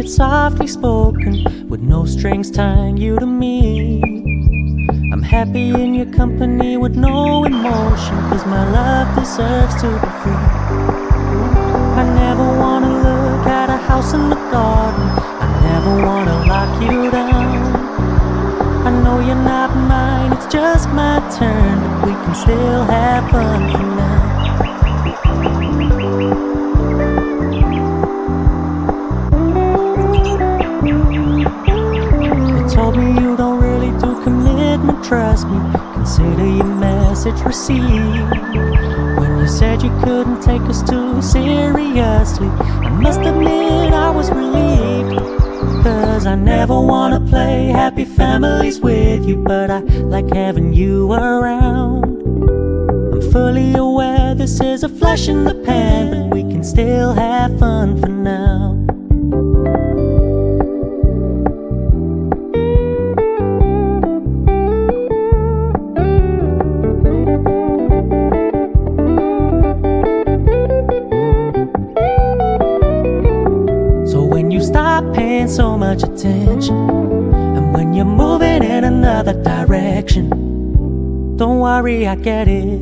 it softly spoken, with no strings tying you to me. I'm happy in your company with no emotion, 'cause my love deserves to be free. I never wanna look at a house in the garden, I never wanna lock you down. I know you're not mine, it's just my turn, but we can still have fun for now. You told me you don't really do commitment, trust me, consider your message received. When you said you couldn't take us too seriously, I must admit I was relieved. 'Cause I never wanna play happy families with you, but I like having you around. I'm fully aware this is a flash in the pan, but we can still have fun for now. Stop paying so much attention, and when you're moving in another direction, don't worry, I get it.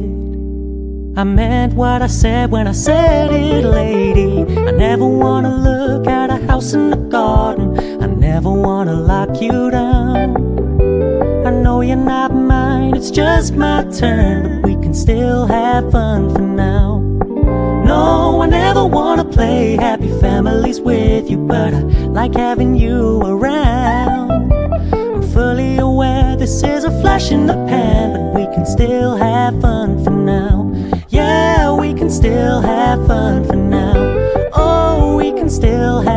I meant what I said when I said it, lady. I never wanna look at a house in the garden, I never wanna lock you down. I know you're not mine, it's just my turn, but we can still have fun for now. No, I never wanna play happy families with you, but I like having you around. I'm fully aware this is a flash in the pan, but we can still have fun for now. Yeah, we can still have fun for now. Oh, we can still have